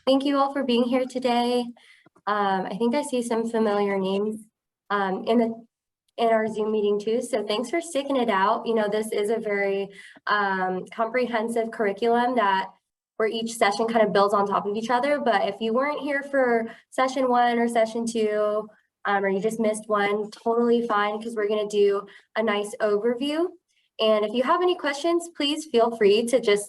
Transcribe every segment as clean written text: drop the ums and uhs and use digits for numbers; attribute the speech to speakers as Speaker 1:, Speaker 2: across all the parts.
Speaker 1: Thank you all for being here today. I think I see some familiar names in our Zoom meeting too. So thanks for sticking it out. You know, this is a very comprehensive curriculum that where each session kind of builds on top of each other. But if you weren't here for session 1 or session 2, or you just missed one, totally fine, because we're going to do a nice overview. And if you have any questions, please feel free to just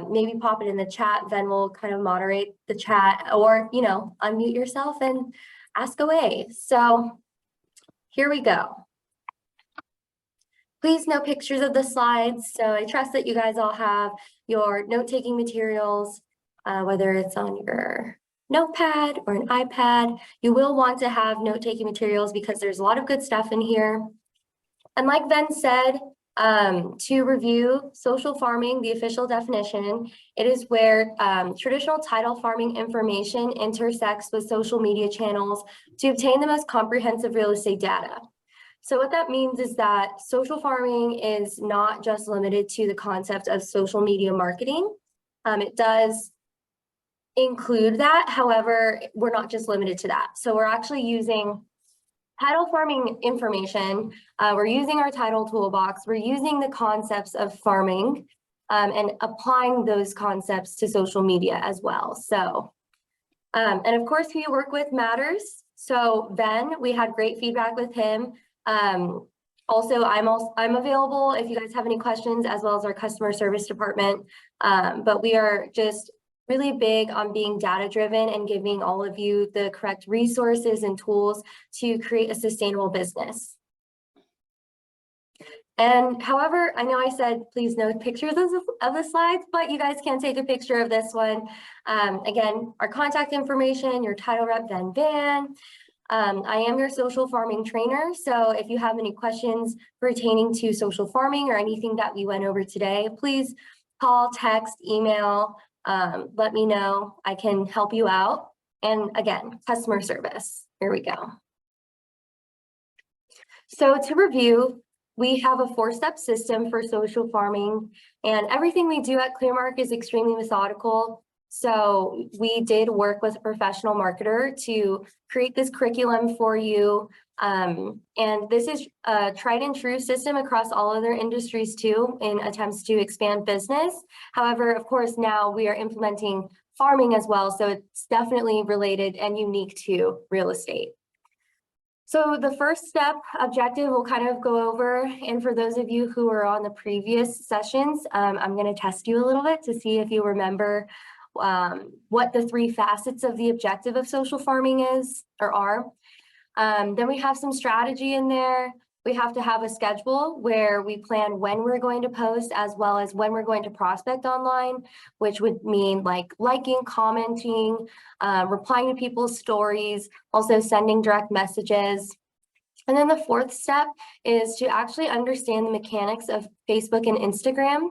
Speaker 1: maybe pop it in the chat. Then we'll kind of moderate the chat, or, you know, unmute yourself and ask away. So here we go. Please no pictures of the slides. So I trust that you guys all have your note-taking materials, whether it's on your notepad or an iPad. You will want to have note-taking materials because there's a lot of good stuff in here. And like Ben said, to review social farming, the official definition, it is where traditional title farming information intersects with social media channels to obtain the most comprehensive real estate data. So what that means is that social farming is not just limited to the concept of social media marketing. It does include that. However, we're not just limited to that. So we're actually using title farming information. We're using our title toolbox. We're using the concepts of farming and applying those concepts to social media as well. So, and of course, who you work with matters. So Ben, we had great feedback with him. Also, I'm available if you guys have any questions, as well as our customer service department. But we are just really big on being data driven and giving all of you the correct resources and tools to create a sustainable business. And however, I know I said please no pictures of the slides, but you guys can take a picture of this one. Again, our contact information, your title rep, Van. I am your social farming trainer. So if you have any questions pertaining to social farming or anything that we went over today, please call, text, email, let me know. I can help you out. And again, customer service. Here we go. So to review, we have a 4-step system for social farming, and everything we do at Clearmark is extremely methodical. So we did work with a professional marketer to create this curriculum for you. And this is a tried and true system across all other industries too, in attempts to expand business. However, of course, now we are implementing farming as well. So it's definitely related and unique to real estate. So the first step objective we'll kind of go over. And for those of you who are on the previous sessions, I'm going to test you a little bit to see if you remember what the 3 facets of the objective of social farming is or are. Then we have some strategy in there. We have to have a schedule where we plan when we're going to post, as well as when we're going to prospect online, which would mean like liking, commenting, replying to people's stories, also sending direct messages. And then the 4th step is to actually understand the mechanics of Facebook and Instagram.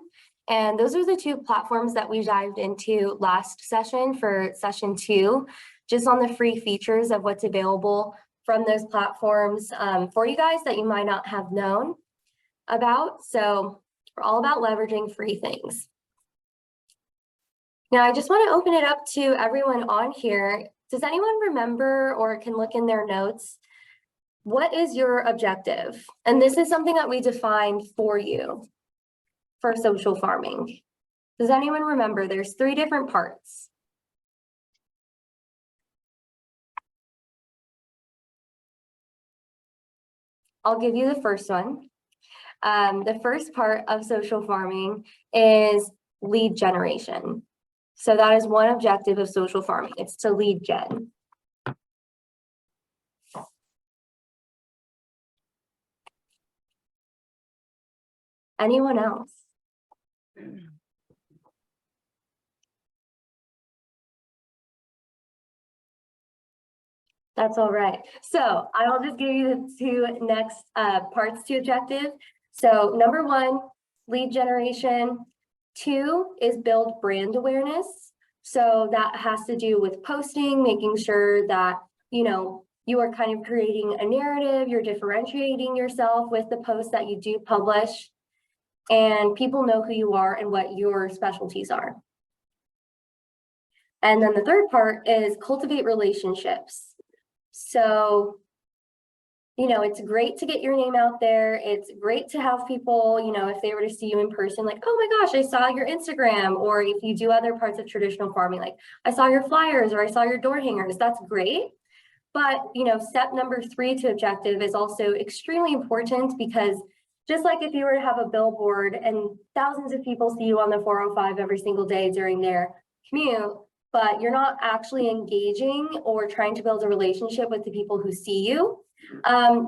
Speaker 1: And those are the 2 platforms that we dived into last session for session 2, just on the free features of what's available from those platforms for you guys that you might not have known about. So we're all about leveraging free things. Now, I just want to open it up to everyone on here. Does anyone remember or can look in their notes? What is your objective? And this is something that we defined for you for social farming. Does anyone remember? There's 3 different parts. I'll give you the first one. The first part of social farming is lead generation. So that is one objective of social farming. It's to lead gen. Anyone else? That's all right. So I'll just give you the 2 next parts to objective. So number 1, lead generation. 2 is build brand awareness. So that has to do with posting, making sure that, you know, you are kind of creating a narrative, you're differentiating yourself with the posts that you do publish, and people know who you are and what your specialties are. And then the third part is cultivate relationships. So, it's great to get your name out there. It's great to have people, if they were to see you in person, like, oh my gosh, I saw your Instagram. Or if you do other parts of traditional farming, like I saw your flyers or I saw your door hangers, that's great. But, step number 3 to objective is also extremely important, because just like if you were to have a billboard and thousands of people see you on the 405 every single day during their commute, but you're not actually engaging or trying to build a relationship with the people who see you,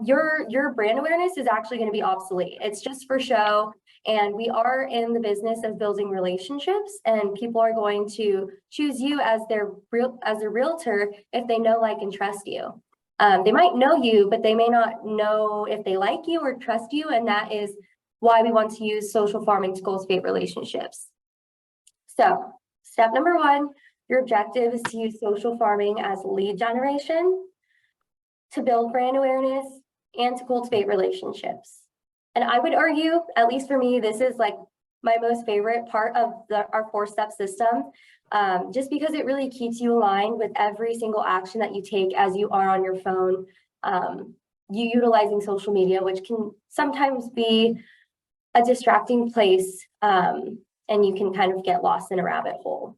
Speaker 1: your brand awareness is actually going to be obsolete. It's just for show. And we are in the business of building relationships, and people are going to choose you as their realtor if they know, like, and trust you. They might know you, but they may not know if they like you or trust you. And that is why we want to use social farming to cultivate relationships. So step number 1, your objective is to use social farming as lead generation, to build brand awareness, and to cultivate relationships. And I would argue, at least for me, this is like my most favorite part of our 4-step system, just because it really keeps you aligned with every single action that you take as you are on your phone, you utilizing social media, which can sometimes be a distracting place, and you can kind of get lost in a rabbit hole.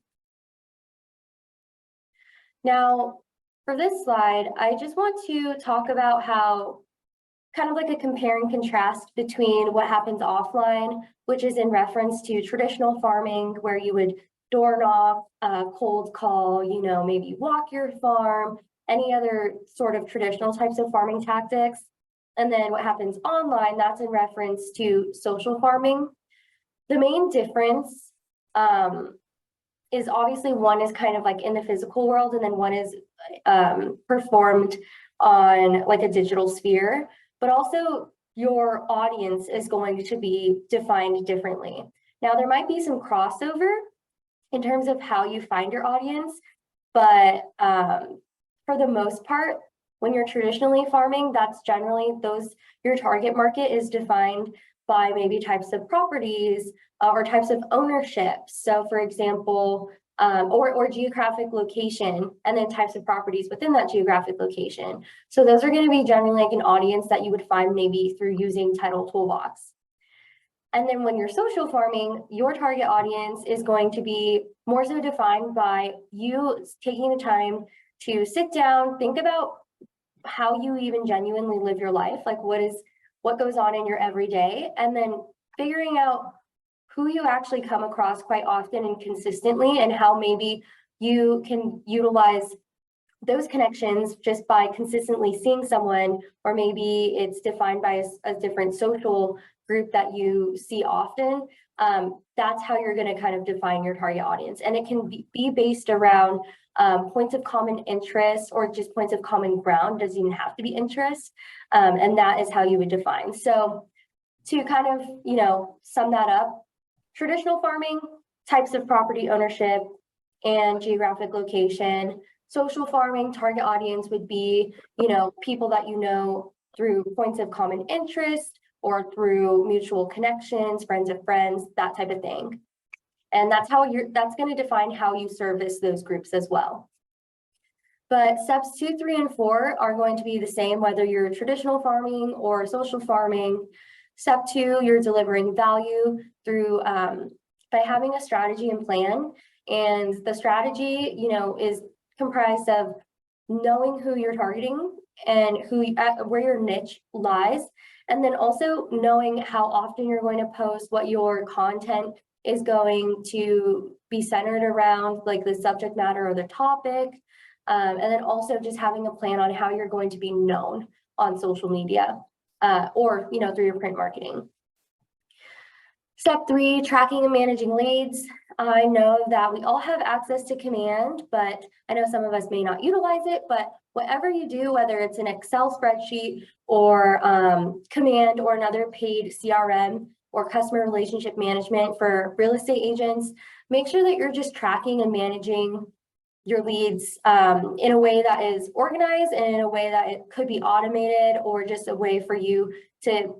Speaker 1: Now, for this slide, I just want to talk about how kind of like a compare and contrast between what happens offline, which is in reference to traditional farming, where you would door knock, cold call, maybe walk your farm, any other sort of traditional types of farming tactics. And then what happens online, that's in reference to social farming. The main difference is obviously one is kind of like in the physical world, and then one is performed on like a digital sphere. But also your audience is going to be defined differently. Now, there might be some crossover in terms of how you find your audience, but for the most part, when you're traditionally farming, that's generally your target market is defined by maybe types of properties or types of ownership. So for example, or geographic location, and then types of properties within that geographic location. So those are going to be generally like an audience that you would find maybe through using Title Toolbox. And then when you're social farming, your target audience is going to be more so defined by you taking the time to sit down, think about how you even genuinely live your life, like what goes on in your everyday, and then figuring out who you actually come across quite often and consistently, and how maybe you can utilize those connections just by consistently seeing someone, or maybe it's defined by a different social group that you see often. That's how you're going to kind of define your target audience. And it can be based around points of common interest, or just points of common ground. It doesn't even have to be interest. And that is how you would define. So to kind of, sum that up, traditional farming, types of property ownership and geographic location. Social farming, target audience would be, people that through points of common interest or through mutual connections, friends of friends, that type of thing. And that's going to define how you service those groups as well. But steps 2, 3, and 4 are going to be the same, whether you're traditional farming or social farming. Step 2, you're delivering value through by having a strategy and plan. And the strategy, is comprised of knowing who you're targeting and where your niche lies, and then also knowing how often you're going to post, what your content is going to be centered around, like the subject matter or the topic, and then also just having a plan on how you're going to be known on social media, or through your print marketing. Step 3, tracking and managing leads. I know that we all have access to Command, but I know some of us may not utilize it. But whatever you do, whether it's an Excel spreadsheet or Command or another paid CRM or customer relationship management for real estate agents, make sure that you're just tracking and managing your leads in a way that is organized, and in a way that it could be automated, or just a way for you to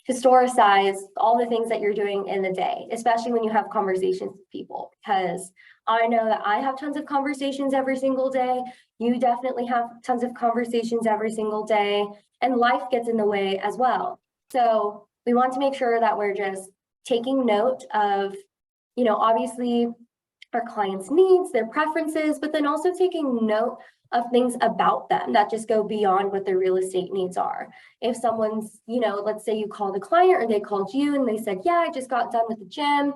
Speaker 1: historicize all the things that you're doing in the day, especially when you have conversations with people, because I know that I have tons of conversations every single day. You definitely have tons of conversations every single day, and life gets in the way as well. So we want to make sure that we're just taking note of, obviously our clients' needs, their preferences, but then also taking note of things about them that just go beyond what their real estate needs are. If someone's, let's say you called a client or they called you and they said, yeah, I just got done with the gym,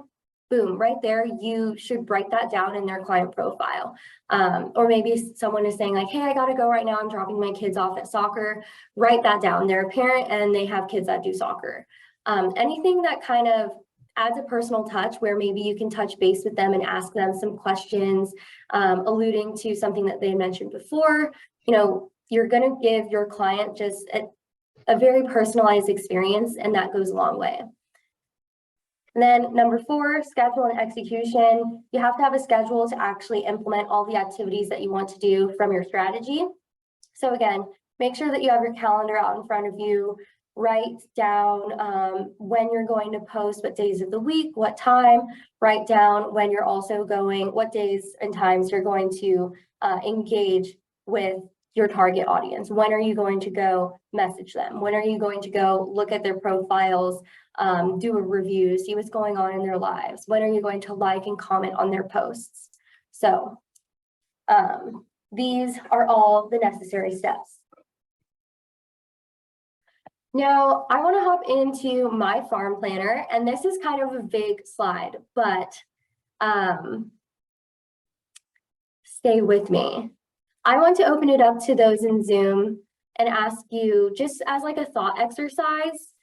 Speaker 1: boom, right there, you should write that down in their client profile. Or maybe someone is saying like, hey, I gotta go right now, I'm dropping my kids off at soccer. Write that down. They're a parent and they have kids that do soccer. Anything that kind of adds a personal touch where maybe you can touch base with them and ask them some questions, alluding to something that they mentioned before. You're going to give your client just a very personalized experience, and that goes a long way. And then number 4, schedule and execution. You have to have a schedule to actually implement all the activities that you want to do from your strategy. So again, make sure that you have your calendar out in front of you. Write down when you're going to post, what days of the week, what time. Write down when you're also going, what days and times you're going to engage with your target audience. When are you going to go message them? When are you going to go look at their profiles, do a review, see what's going on in their lives? When are you going to like and comment on their posts? So these are all the necessary steps. Now, I want to hop into my farm planner, and this is kind of a vague slide, but stay with me. I want to open it up to those in Zoom and ask you just as like a thought exercise,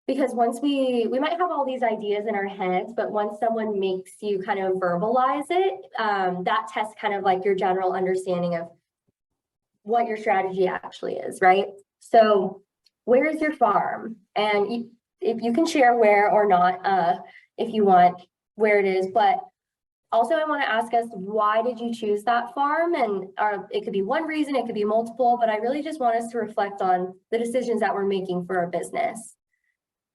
Speaker 1: because once we might have all these ideas in our heads, but once someone makes you kind of verbalize it, that tests kind of like your general understanding of what your strategy actually is, right? So where is your farm? And if you can share where or not, if you want, where it is, but also I want to ask us, why did you choose that farm? And it could be one reason, it could be multiple, but I really just want us to reflect on the decisions that we're making for our business.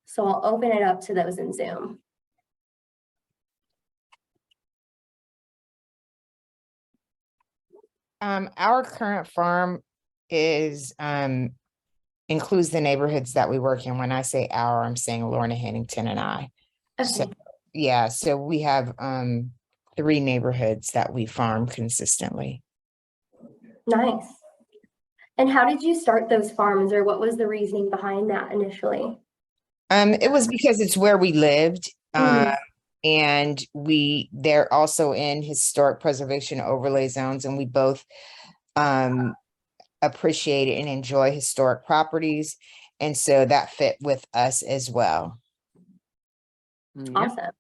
Speaker 1: So I'll open it up to those in Zoom.
Speaker 2: Our current farm is includes the neighborhoods that we work in. When I say our, I'm saying Lorna, Hennington, and I.
Speaker 1: Okay.
Speaker 2: So yeah, so we have 3 neighborhoods that we farm consistently.
Speaker 1: Nice. And how did you start those farms, or what was the reasoning behind that initially?
Speaker 2: It was because it's where we lived. And they're also in historic preservation overlay zones, and we both appreciate and enjoy historic properties, and so that fit with us as well.
Speaker 1: Awesome.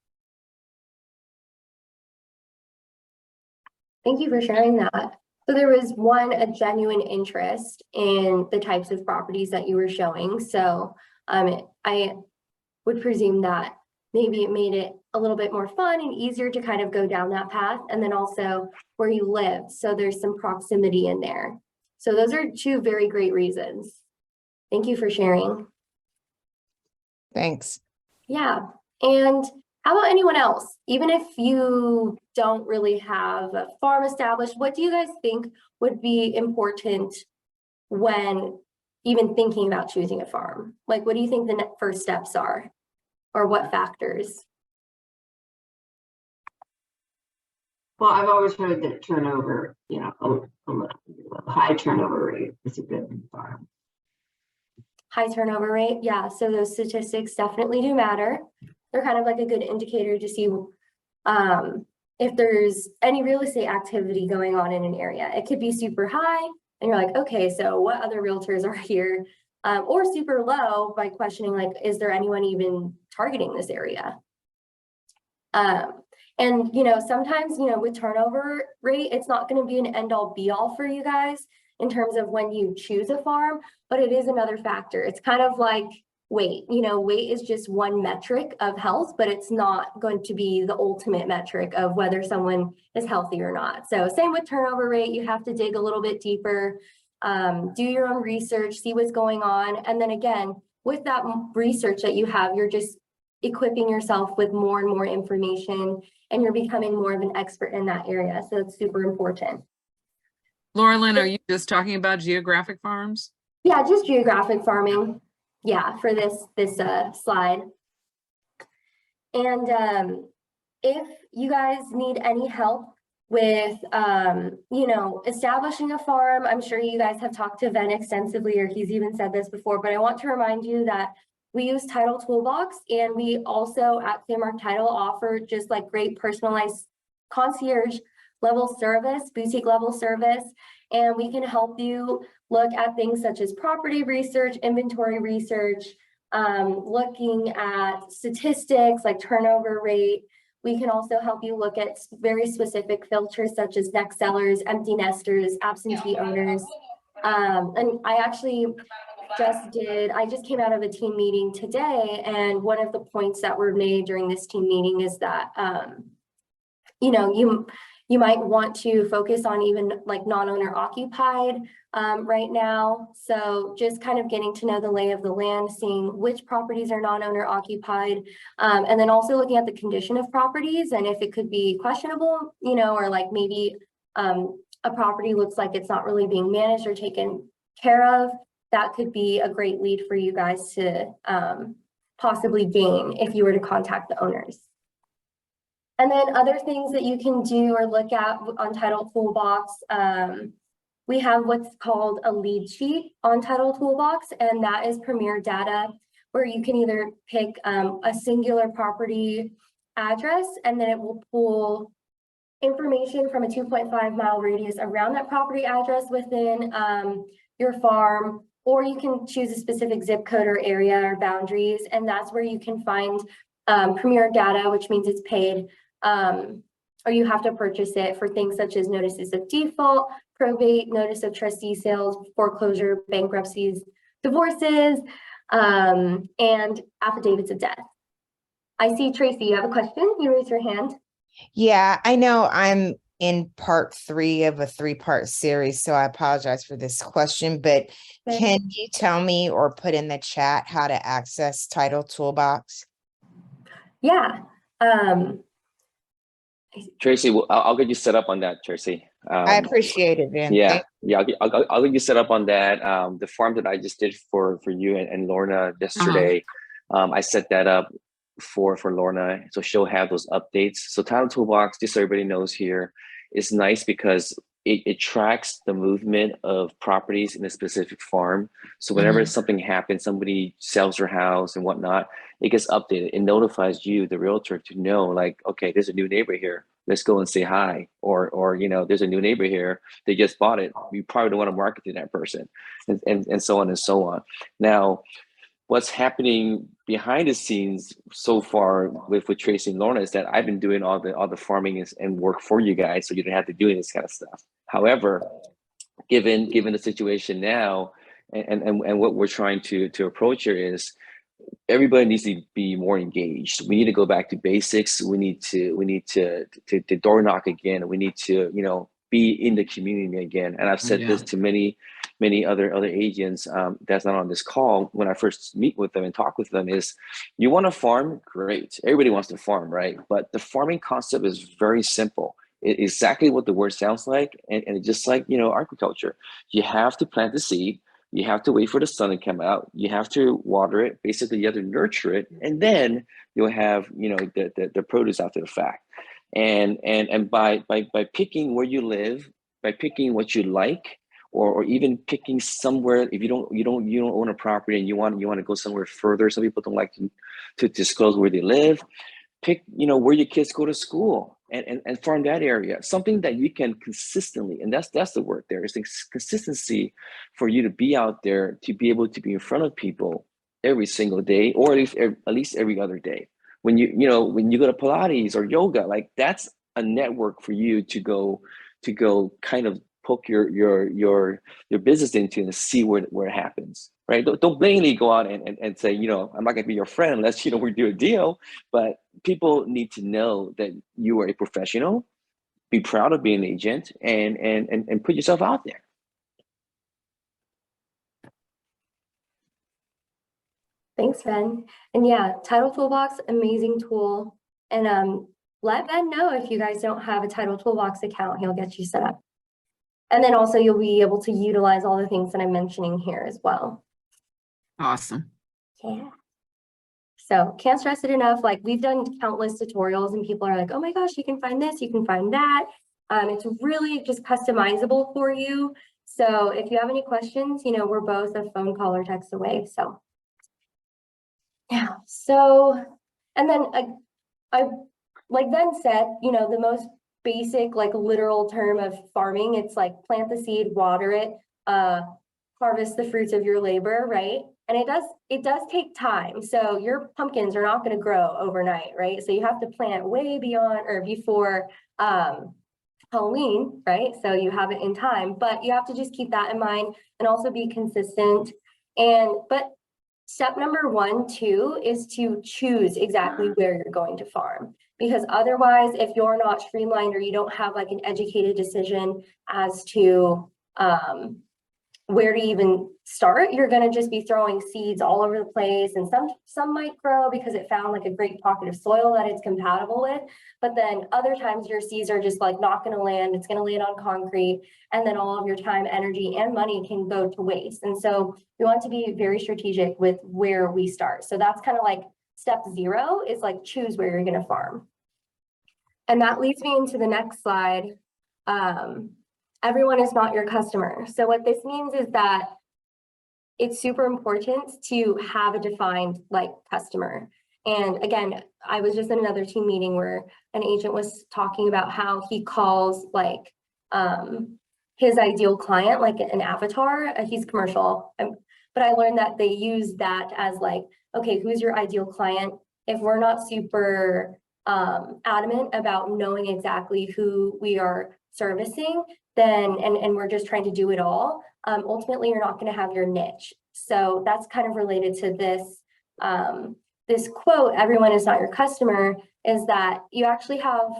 Speaker 1: Thank you for sharing that. So there was a genuine interest in the types of properties that you were showing. So I would presume that maybe it made it a little bit more fun and easier to kind of go down that path, and then also where you lived. So there's some proximity in there. So those are 2 very great reasons. Thank you for sharing.
Speaker 2: Thanks.
Speaker 1: Yeah. And how about anyone else? Even if you don't really have a farm established, what do you guys think would be important when even thinking about choosing a farm? Like, what do you think the first steps are, or what factors?
Speaker 3: Well, I've always heard that turnover, a high turnover rate is a good farm.
Speaker 1: High turnover rate, yeah. So those statistics definitely do matter. They're kind of like a good indicator to see if there's any real estate activity going on in an area. It could be super high, and you're like, okay, so what other realtors are here? Or super low by questioning, like, is there anyone even targeting this area? And, sometimes, with turnover rate, it's not going to be an end all be all for you guys in terms of when you choose a farm, but it is another factor. It's kind of like weight. Weight is just one metric of health, but it's not going to be the ultimate metric of whether someone is healthy or not. So same with turnover rate, you have to dig a little bit deeper, do your own research, see what's going on. And then again, with that research that you have, you're just equipping yourself with more and more information, and you're becoming more of an expert in that area. So it's super important.
Speaker 4: Laura Lynn, are you just talking about geographic farms?
Speaker 1: Yeah, just geographic farming. Yeah, for this slide. And if you guys need any help with, you know, establishing a farm, I'm sure you guys have talked to Ven extensively, or he's even said this before, but I want to remind you that we use Title Toolbox, and we also at Clearmark Title offer just like great personalized concierge level service, boutique level service, and we can help you look at things such as property research, inventory research, looking at statistics like turnover rate. We can also help you look at very specific filters such as next sellers, empty nesters, absentee owners. And I actually I just came out of a team meeting today, and one of the points that were made during this team meeting is that, you know, you might want to focus on even like non-owner occupied right now. So just kind of getting to know the lay of the land, seeing which properties are non-owner occupied, and then also looking at the condition of properties and if it could be questionable, you know, or like maybe a property looks like it's not really being managed or taken care of. That could be a great lead for you guys to possibly gain if you were to contact the owners. And then other things that you can do or look at on Title Toolbox, we have what's called a lead sheet on Title Toolbox, and that is premier data where you can either pick a singular property address, and then it will pull information from a 2.5-mile radius around that property address within your farm, or you can choose a specific zip code or area or boundaries, and that's where you can find premier data, which means it's paid, or you have to purchase it for things such as notices of default, probate, notice of trustee sales, foreclosure, bankruptcies, divorces, and affidavits of death. I see Tracy, you have a question. You raise your hand.
Speaker 2: Yeah, I know I'm in part 3 of a 3-part series, so I apologize for this question, but can you tell me or put in the chat how to access Title Toolbox?
Speaker 1: Yeah.
Speaker 5: Tracy, I'll get you set up on that, Tracy.
Speaker 2: I appreciate it, man.
Speaker 5: Yeah, I'll get you set up on that. The form that I just did for you and Lorna yesterday, I set that up for Lorna, so she'll have those updates. So Title Toolbox, just so everybody knows here, is nice because it tracks the movement of properties in a specific farm. So whenever something happens, somebody sells their house and whatnot, it gets updated. It notifies you, the realtor, to know like, okay, there's a new neighbor here. Let's go and say hi. Or you know, there's a new neighbor here. They just bought it. You probably don't want to market to that person, and so on and so on. Now, what's happening behind the scenes so far with Tracy and Lorna is that I've been doing all the farming and work for you guys, so you don't have to do any of this kind of stuff. However, given the situation now, and what we're trying to approach here is everybody needs to be more engaged. We need to go back to basics. We need to door knock again. We need to, you know, be in the community again. And I've said this to many other agents that's not on this call when I first meet with them and talk with them is, you want to farm? Great. Everybody wants to farm, right? But the farming concept is very simple. It's exactly what the word sounds like. And it's just like, you know, agriculture. You have to plant the seed. You have to wait for the sun to come out. You have to water it. Basically, you have to nurture it. And then you'll have, you know, the produce after the fact. And by picking where you live, by picking what you like, or even picking somewhere, if you don't own a property and you want to go somewhere further. Some people don't like to disclose where they live. Pick, you know, where your kids go to school and farm that area. Something that you can consistently, and that's the word there, is the consistency for you to be out there, to be able to be in front of people every single day, or at least every other day. When you go to Pilates or yoga, like that's a network for you to go kind of poke your business into and see where it happens, right? Don't blatantly go out and say, you know, I'm not gonna be your friend unless, you know, we do a deal. But people need to know that you are a professional, be proud of being an agent, and put yourself out there.
Speaker 1: Thanks, Ben. And yeah, Title Toolbox, amazing tool. And let Ben know if you guys don't have a Title Toolbox account, he'll get you set up. And then also you'll be able to utilize all the things that I'm mentioning here as well.
Speaker 4: Awesome.
Speaker 1: Yeah. So can't stress it enough. Like we've done countless tutorials and people are like, oh my gosh, you can find this, you can find that. It's really just customizable for you. So if you have any questions, you know, we're both a phone call or text away. So yeah, so, and then I like Ben said, you know, the most basic, like literal term of farming, it's like plant the seed, water it, harvest the fruits of your labor, right? And it does take time. So your pumpkins are not going to grow overnight, right? So you have to plant way beyond or before Halloween, right? So you have it in time, but you have to just keep that in mind and also be consistent. But step number 1, too, is to choose exactly where you're going to farm. Because otherwise, if you're not streamlined or you don't have like an educated decision as to where to even start, you're going to just be throwing seeds all over the place. And some might grow because it found like a great pocket of soil that it's compatible with. But then other times your seeds are just like not going to land. It's going to land on concrete. And then all of your time, energy, and money can go to waste. And so we want to be very strategic with where we start. So that's kind of like step 0 is like choose where you're going to farm. And that leads me into the next slide. Everyone is not your customer. So what this means is that it's super important to have a defined like customer. And again, I was just in another team meeting where an agent was talking about how he calls like his ideal client, like an avatar. He's commercial, but I learned that they use that as like, okay, who's your ideal client? If we're not super adamant about knowing exactly who we are servicing, then and we're just trying to do it all, ultimately you're not going to have your niche. So that's kind of related to this this quote, everyone is not your customer, is that you actually have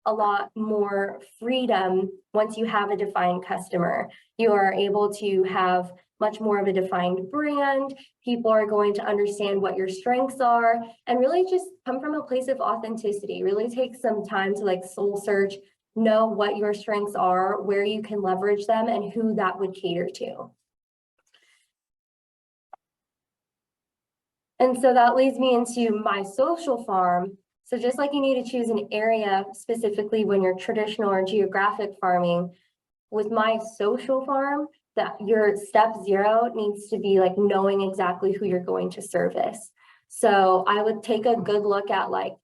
Speaker 1: a lot more freedom once you have a defined customer. You are able to have much more of a defined brand. People are going to understand what your strengths are and really just come from a place of authenticity. Really take some time to like soul search, know what your strengths are, where you can leverage them, and who that would cater to. And so that leads me into my social farm. So just like you need to choose an area specifically when you're traditional or geographic farming, with my social farm, that your step 0 needs to be like knowing exactly who you're going to service. So I would take a good look at like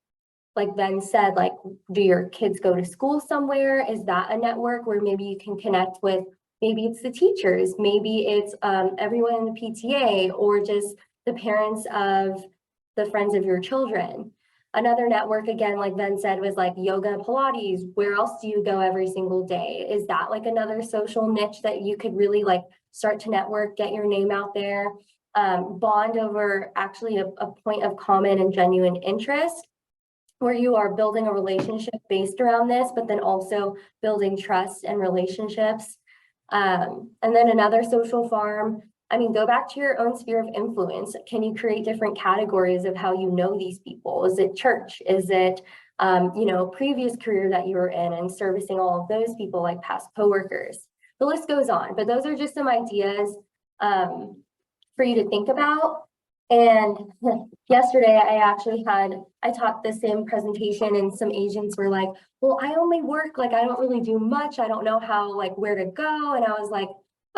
Speaker 1: Ben said, like, do your kids go to school somewhere? Is that a network where maybe you can connect with, maybe it's the teachers, maybe it's everyone in the PTA, or just the parents of the friends of your children. Another network, again, like Ben said, was like yoga, Pilates. Where else do you go every single day? Is that like another social niche that you could really like start to network, get your name out there, bond over actually a point of common and genuine interest, where you are building a relationship based around this, but then also building trust and relationships. And then another social farm, I mean, go back to your own sphere of influence. Can you create different categories of how you know these people? Is it church? Is it, you know, previous career that you were in and servicing all of those people like past coworkers? The list goes on, but those are just some ideas for you to think about. And yesterday I taught the same presentation and some agents were like, well, I only work, like, I don't really do much. I don't know how, like, where to go. And I was like,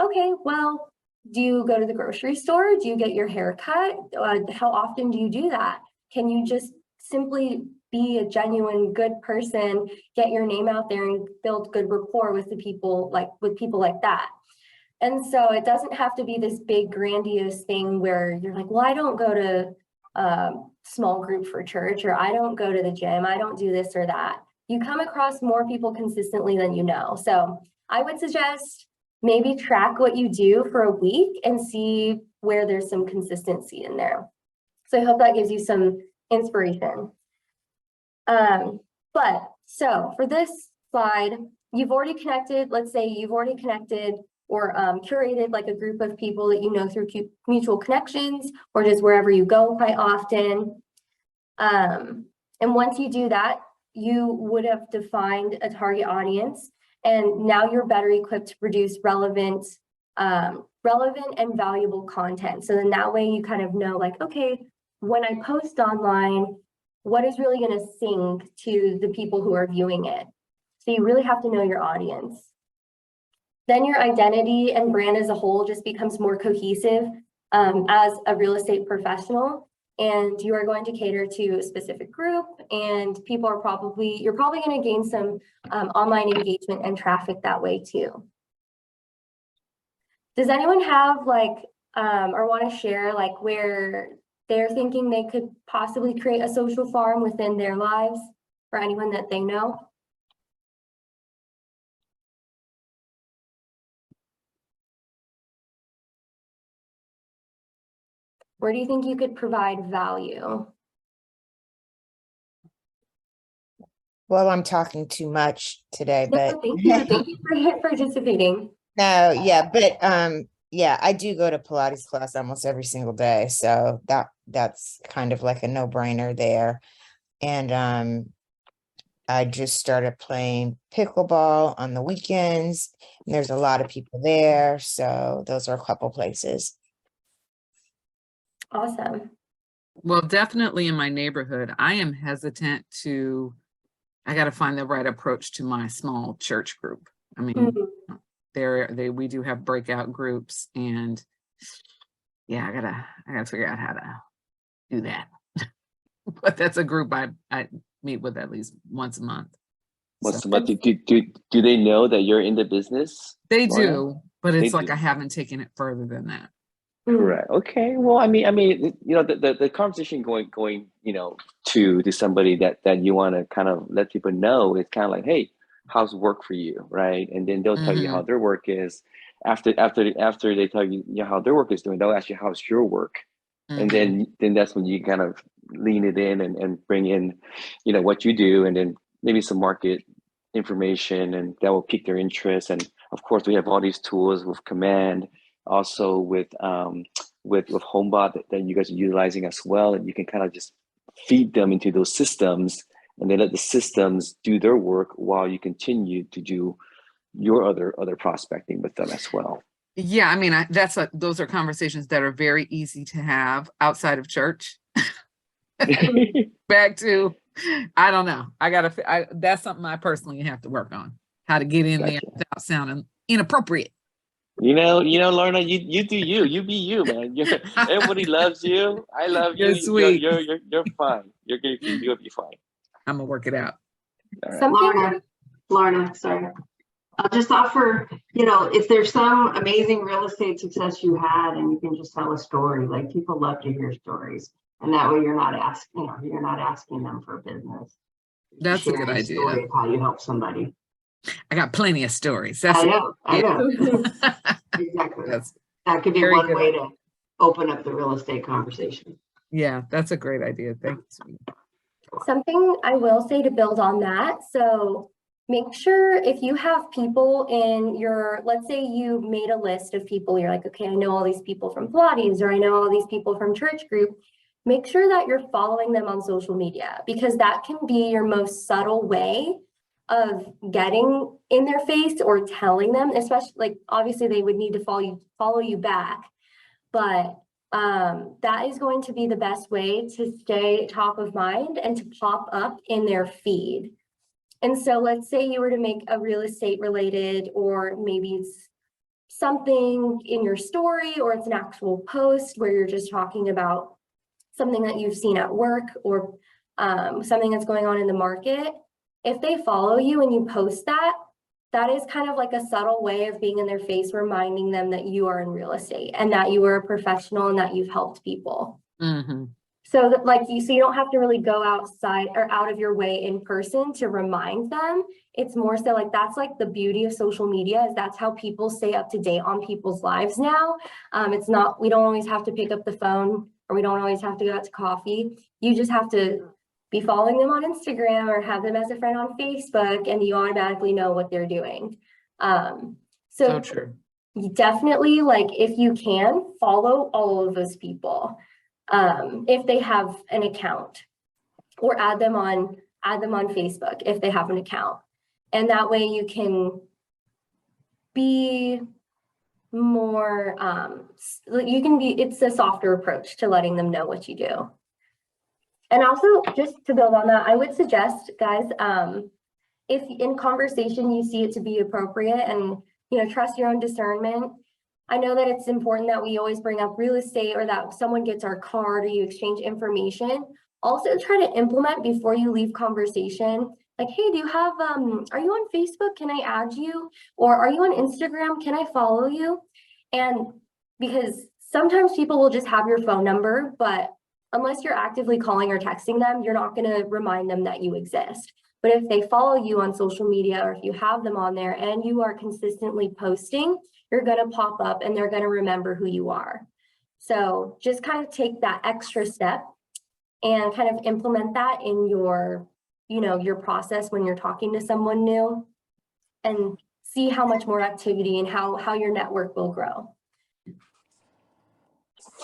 Speaker 1: okay, well, do you go to the grocery store? Do you get your hair cut? How often do you do that? Can you just simply be a genuine good person, get your name out there and build good rapport with people like that? And so it doesn't have to be this big grandiose thing where you're like, well, I don't go to small group for church, or I don't go to the gym, I don't do this or that. You come across more people consistently than you know. So I would suggest maybe track what you do for a week and see where there's some consistency in there. So I hope that gives you some inspiration. So for this slide, you've already connected, let's say you've already connected or curated like a group of people that you know through mutual connections or just wherever you go quite often. And once you do that, you would have defined a target audience, and now you're better equipped to produce relevant and valuable content. So then that way you kind of know, like, okay, when I post online, what is really going to sing to the people who are viewing it? So you really have to know your audience. Then your identity and brand as a whole just becomes more cohesive as a real estate professional, and you are going to cater to a specific group, and you're probably going to gain some online engagement and traffic that way too. Does anyone have like or want to share like where they're thinking they could possibly create a social farm within their lives for anyone that they know? Where do you think you could provide value?
Speaker 2: Well, I'm talking too much today, but
Speaker 1: No, thank you. Thank you for participating.
Speaker 2: no, yeah, but yeah, I do go to Pilates class almost every single day, so that's kind of like a no-brainer there. And I just started playing pickleball on the weekends, and there's a lot of people there, so those are a couple places.
Speaker 1: Awesome.
Speaker 4: Well, definitely in my neighborhood, I am hesitant I got to find the right approach to my small church group. I mean, we do have breakout groups, and yeah, I gotta figure out how to do that. But that's a group I meet with at least once a month.
Speaker 5: What's
Speaker 4: So
Speaker 5: do they know that you're in the business?
Speaker 4: they
Speaker 5: Lorna?
Speaker 4: do, but it's
Speaker 5: They
Speaker 4: like
Speaker 5: do.
Speaker 4: I haven't taken it further than that.
Speaker 5: Correct. Okay. Well, I mean, you know, the conversation going, you know, to somebody that you want to kind of let people know, it's kind of like, hey, how's work for you, right? And then they'll tell you how their work is. After they tell you, how their work is doing, they'll ask you how's your work, and then that's when you kind of lean it in and bring in, you know, what you do, and then maybe some market information, and that will pique their interest. And of course, we have all these tools with Command, also with HomeBot that you guys are utilizing as well, and you can kind of just feed them into those systems, and then let the systems do their work while you continue to do your other prospecting with them as well.
Speaker 4: Yeah, I mean, those are conversations that are very easy to have outside of church. Back to, I don't know. That's something I personally have to work on. How to get in there without sounding inappropriate.
Speaker 5: You know, Lorna, you do you be you, man. Everybody loves you. I love you.
Speaker 4: You're sweet.
Speaker 5: You're fine. You'll be fine.
Speaker 4: I'm gonna work it out.
Speaker 5: All right.
Speaker 3: Lorna, sorry. I'll just offer, you know, if there's some amazing real estate success you had and you can just tell a story, like people love to hear stories. And that way you're not asking them for business.
Speaker 4: That's a good idea.
Speaker 3: Story of how you help somebody.
Speaker 4: I got plenty of stories.
Speaker 3: I know. Exactly. That could be one way to open up the real estate conversation.
Speaker 4: Yeah, that's a great idea. Thank you.
Speaker 1: Something I will say to build on that. So make sure if you have people in your, let's say you made a list of people, you're like, okay, I know all these people from Pilates, or I know all these people from church group. Make sure that you're following them on social media, because that can be your most subtle way of getting in their face or telling them, especially, like, obviously they would need to follow you back, but that is going to be the best way to stay top of mind and to pop up in their feed. And so let's say you were to make a real estate related, or maybe it's something in your story, or it's an actual post where you're just talking about something that you've seen at work, or something that's going on in the market. If they follow you and you post that, that is kind of like a subtle way of being in their face, reminding them that you are in real estate and that you are a professional and that you've helped people. So that, like, so you don't have to really go outside or out of your way in person to remind them. It's more so like, that's like the beauty of social media, is that's how people stay up to date on people's lives now. It's not, we don't always have to pick up the phone, or we don't always have to go out to coffee. You just have to be following them on Instagram or have them as a friend on Facebook, and you automatically know what they're doing.
Speaker 4: So true.
Speaker 1: you definitely, like, if you can, follow all of those people. If they have an account, or add them on Facebook if they have an account. And that way you can be more, it's a softer approach to letting them know what you do. And also, just to build on that, I would suggest, guys, if in conversation you see it to be appropriate and, trust your own discernment. I know that it's important that we always bring up real estate, or that someone gets our card, or you exchange information. Also try to implement before you leave conversation. Like, hey, do you have, are you on Facebook? Can I add you? Or are you on Instagram? Can I follow you? And because sometimes people will just have your phone number, but unless you're actively calling or texting them, you're not going to remind them that you exist. But if they follow you on social media, or if you have them on there and you are consistently posting, you're going to pop up and they're going to remember who you are. So just kind of take that extra step and kind of implement that in your, your process when you're talking to someone new, and see how much more activity and how your network will grow.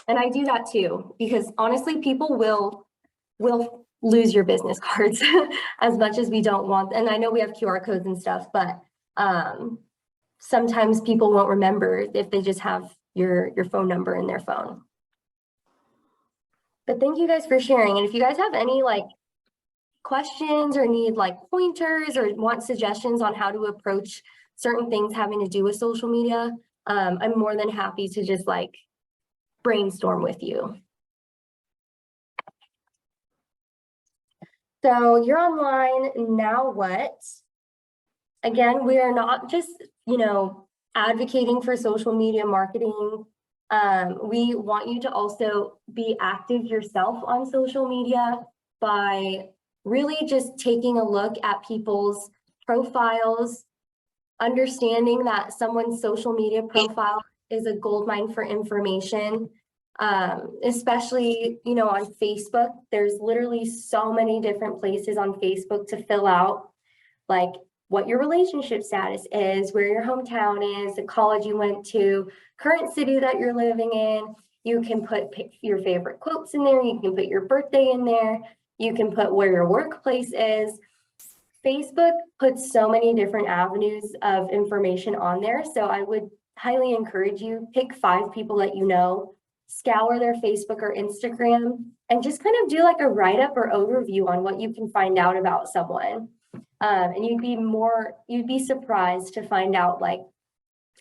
Speaker 1: And I do that too, because honestly, people will lose your business cards as much as we don't want. And I know we have QR codes and stuff, but sometimes people won't remember if they just have your phone number in their phone. But thank you guys for sharing. And if you guys have any questions, or need pointers, or want suggestions on how to approach certain things having to do with social media, I'm more than happy to just brainstorm with you. So you're online, now what? Again, we are not just, advocating for social media marketing. We want you to also be active yourself on social media by really just taking a look at people's profiles, understanding that someone's social media profile is a goldmine for information. Especially, on Facebook, there's literally so many different places on Facebook to fill out, what your relationship status is, where your hometown is, the college you went to, current city that you're living in. You can put your favorite quotes in there. You can put your birthday in there. You can put where your workplace is. Facebook puts so many different avenues of information on there. So I would highly encourage you, pick 5 people that you know, scour their Facebook or Instagram, and just kind of do a write-up or overview on what you can find out about someone. And you'd be surprised to find out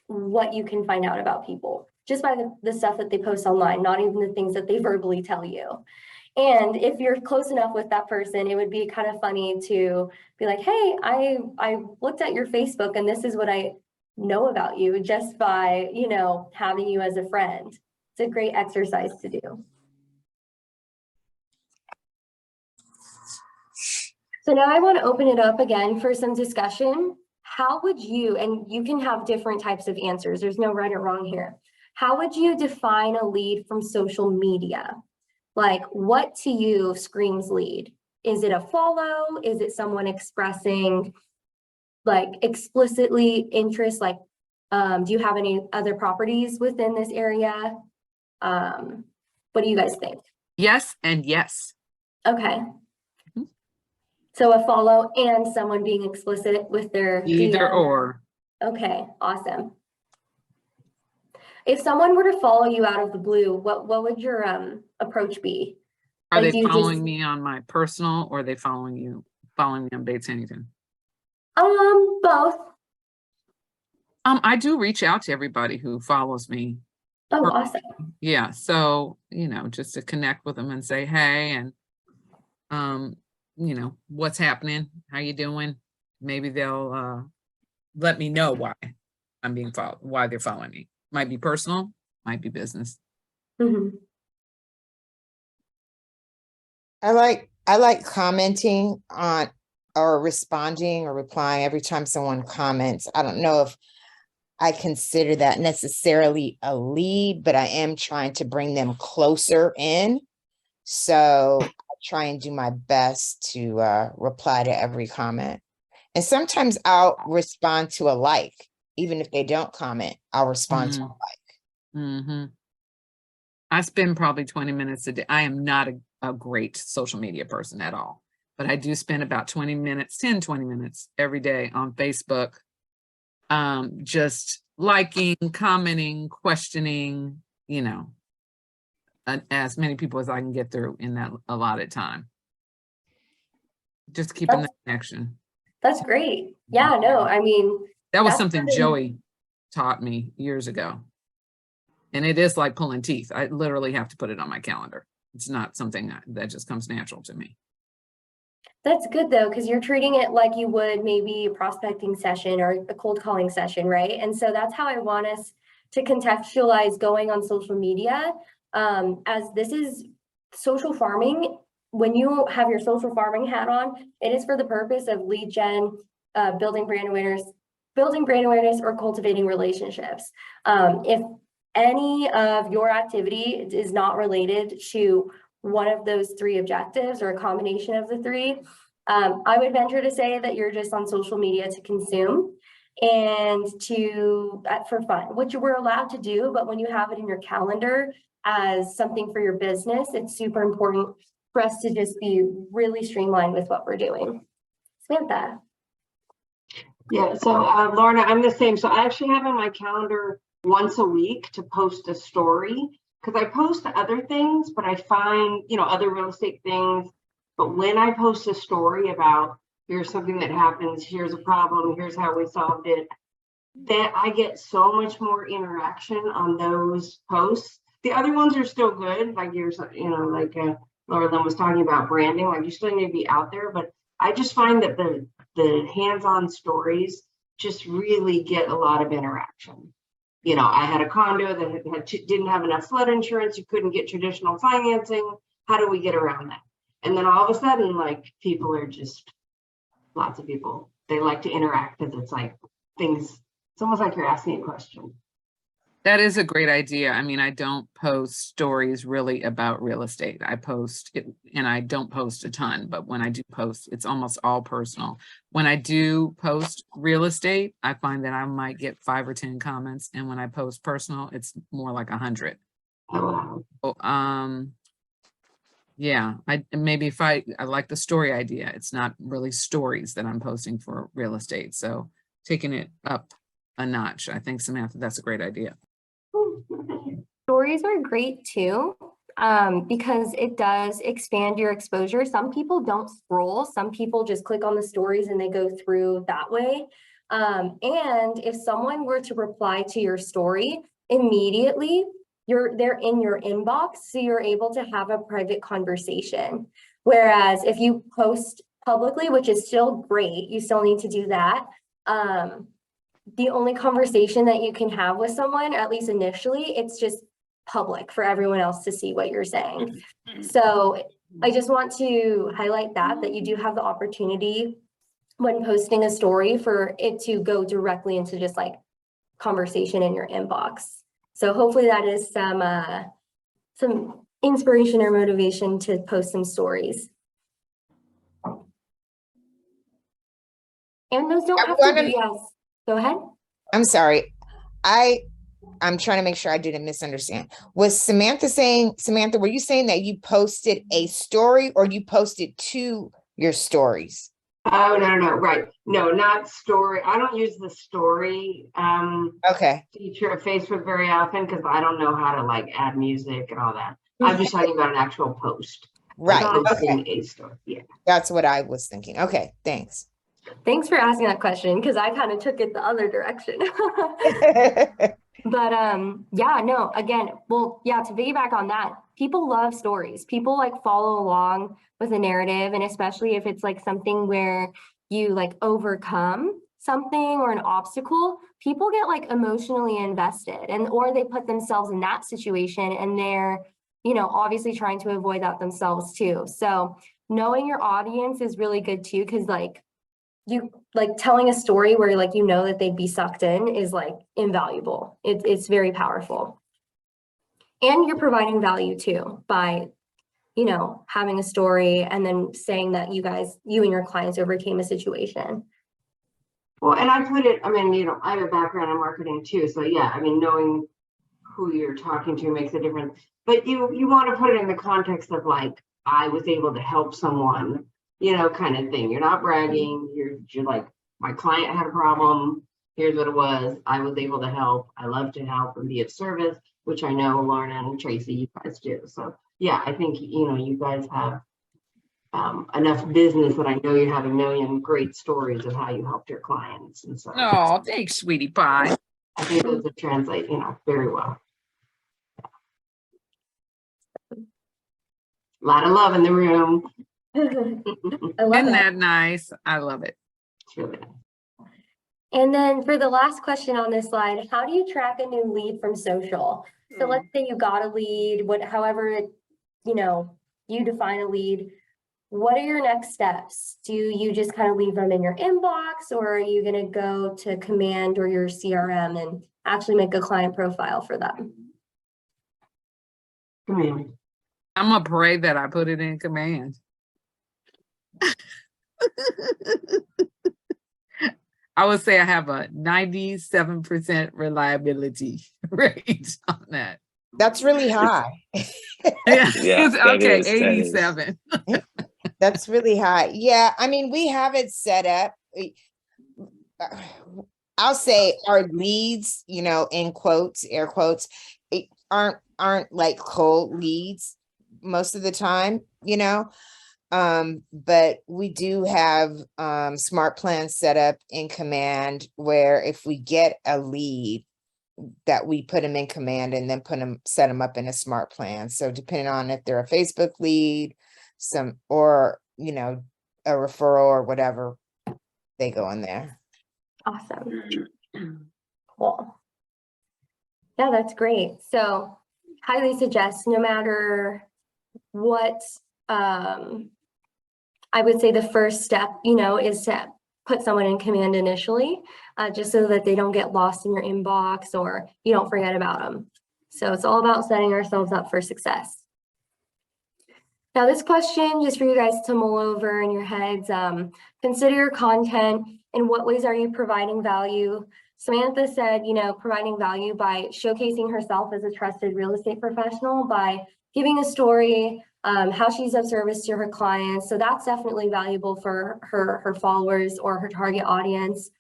Speaker 1: what you can find out about people just by the stuff that they post online, not even the things that they verbally tell you. And if you're close enough with that person, it would be kind of funny to be like, hey, I looked at your Facebook and this is what I know about you just by, having you as a friend. It's a great exercise to do. So now I want to open it up again for some discussion. How would you, and you can have different types of answers, there's no right or wrong here. How would you define a lead from social media? What to you screams lead? Is it a follow? Is it someone expressing explicitly interest? Do you have any other properties within this area? What do you guys think?
Speaker 4: Yes and yes.
Speaker 1: Okay. So a follow and someone being explicit with their
Speaker 4: Either
Speaker 1: DM.
Speaker 4: or.
Speaker 1: Okay, awesome. If someone were to follow you out of the blue, what would your approach be?
Speaker 4: Are they
Speaker 1: do you
Speaker 4: following
Speaker 1: just
Speaker 4: me on my personal, or are they following me on Bates Huntington?
Speaker 1: both?
Speaker 4: I do reach out to everybody who follows me.
Speaker 1: Oh, awesome.
Speaker 4: Yeah, so just to connect with them and say hey, and what's happening, how you doing? Maybe they'll let me know why I'm being followed, why they're following me. Might be personal, might be business.
Speaker 1: Mm-hmm.
Speaker 2: I like commenting on, or responding or replying every time someone comments. I don't know if I consider that necessarily a lead, but I am trying to bring them closer in. So I try and do my best to reply to every comment. And sometimes I'll respond to a like. even if they don't comment, I'll respond to a like.
Speaker 4: Mm-hmm. I spend probably 20 minutes a day. I am not a great social media person at all, but I do spend about 20 minutes, 10, 20 minutes every day on Facebook, just liking, commenting, questioning, you know, as many people as I can get through in that allotted time. Just keeping the connection.
Speaker 1: That's great. Yeah, no, I mean.
Speaker 4: That was
Speaker 1: that's
Speaker 4: something
Speaker 1: something-
Speaker 4: Joey taught me years ago. And it is like pulling teeth. I literally have to put it on my calendar. It's not something that just comes natural to me.
Speaker 1: That's good though, because you're treating it like you would maybe a prospecting session or a cold calling session, right? And so that's how I want us to contextualize going on social media. As this is social farming, when you have your social farming hat on, it is for the purpose of lead gen, building brand awareness, or cultivating relationships. If any of your activity is not related to one of those three objectives or a combination of the three, I would venture to say that you're just on social media to consume and for fun, which we're allowed to do, but when you have it in your calendar as something for your business, it's super important for us to just be really streamlined with what we're doing. Samantha.
Speaker 3: Yeah, so Lorna, I'm the same. So I actually have in my calendar once a week to post a story, because I post other things, but I find, other real estate things. But when I post a story about here's something that happens, here's a problem, here's how we solved it, that I get so much more interaction on those posts. The other ones are still good, like Laura Lynn was talking about branding, like you still need to be out there, but I just find that the hands-on stories just really get a lot of interaction. I had a condo that didn't have enough flood insurance. You couldn't get traditional financing. How do we get around that? And then all of a sudden, like, people are just, lots of people, they like to interact because it's like things, it's almost like you're asking a question.
Speaker 4: That is a great idea. I mean, I don't post stories really about real estate. I post it, and I don't post a ton, but when I do post, it's almost all personal. When I do post real estate, I find that I might get 5 or 10 comments. And when I post personal, it's more like 100.
Speaker 3: Oh, wow.
Speaker 4: So, yeah, maybe if I like the story idea, it's not really stories that I'm posting for real estate. So taking it up a notch. I think, Samantha, that's a great idea.
Speaker 1: Stories are great too, because it does expand your exposure. Some people don't scroll. Some people just click on the stories and they go through that way. And if someone were to reply to your story immediately, they're in your inbox, so you're able to have a private conversation. Whereas if you post publicly, which is still great, you still need to do that. The only conversation that you can have with someone, at least initially, it's just public for everyone else to see what you're saying. So I just want to highlight that you do have the opportunity when posting a story for it to go directly into just like conversation in your inbox. So hopefully that is some inspiration or motivation to post some stories. And those don't have to be, yes. Go ahead.
Speaker 2: I'm sorry. I'm trying to make sure I didn't misunderstand. Was Samantha were you saying that you posted a story or you posted to your stories?
Speaker 3: Oh, no, right. No, not story. I don't use the story feature of Facebook very often because I don't know how to like add music and all that. I'm just talking about an actual post.
Speaker 2: Right.
Speaker 3: Posting a story. Yeah.
Speaker 2: That's what I was thinking. Okay, thanks.
Speaker 1: Thanks for asking that question, because I kind of took it the other direction. But yeah, no, again, well, yeah, to piggyback on that, people love stories. People like follow along with a narrative, and especially if it's like something where you like overcome something or an obstacle, people get like emotionally invested, and or they put themselves in that situation and they're, obviously trying to avoid that themselves too. So knowing your audience is really good too, because like you like telling a story where like that they'd be sucked in is like invaluable. It's very powerful. And you're providing value too by, having a story and then saying that you and your clients overcame a situation.
Speaker 3: Well, and I put it, I mean, I have a background in marketing too. So yeah, I mean, knowing who you're talking to makes a difference. But you want to put it in the context of like, I was able to help someone, kind of thing. You're not bragging. You're like, my client had a problem. Here's what it was. I was able to help. I love to help and be of service, which I know Lorna and Tracy, you guys do. So yeah, I think, you guys have enough business that I know you have a million great stories of how you helped your clients. And so
Speaker 4: Oh, thanks, sweetie pie.
Speaker 3: I think those would translate, very well. A lot of love in the room.
Speaker 1: I love
Speaker 4: Isn't
Speaker 1: it.
Speaker 4: that nice? I love it.
Speaker 3: It's really nice.
Speaker 1: And then for the last question on this slide, how do you track a new lead from social? So let's say you got a lead, however, you define a lead. What are your next steps? Do you just kind of leave them in your inbox, or are you going to go to Command or your CRM and actually make a client profile for them?
Speaker 3: Command.
Speaker 4: I'm gonna pray that I put it in Command. I would say I have a 97% reliability rate on that.
Speaker 2: That's really high.
Speaker 5: Yeah, that
Speaker 4: Okay,
Speaker 5: is.
Speaker 4: 87.
Speaker 2: That's really high. Yeah, I mean, we have it set up. I'll say our leads, in quotes, air quotes, aren't like cold leads most of the time, but we do have smart plans set up in Command where if we get a lead, that we put them in Command and then set them up in a smart plan. So depending on if they're a Facebook lead, or a referral or whatever, they go in there.
Speaker 1: Awesome. Cool. Yeah, that's great. So highly suggest, no matter what, I would say the first step, is to put someone in Command initially, just so that they don't get lost in your inbox or you don't forget about them. So it's all about setting ourselves up for success. Now, this question, just for you guys to mull over in your heads, consider your content. In what ways are you providing value? Samantha said, providing value by showcasing herself as a trusted real estate professional, by giving a story, how she's of service to her clients. So that's definitely valuable for her followers or her target audience.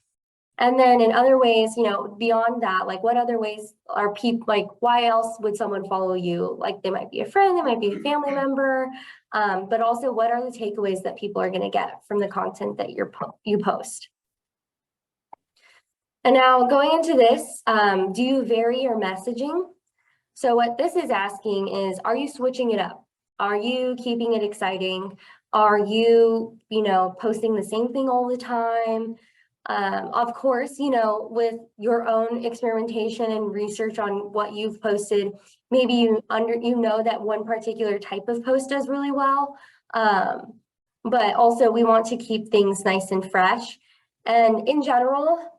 Speaker 1: And then in other ways, beyond that, like what other ways are people, like why else would someone follow you? Like they might be a friend, they might be a family member, but also what are the takeaways that people are going to get from the content that you post? And now going into this, do you vary your messaging? So what this is asking is, are you switching it up? Are you keeping it exciting? Are you, posting the same thing all the time? Of course, with your own experimentation and research on what you've posted, maybe you know that one particular type of post does really well. But also we want to keep things nice and fresh. And in general,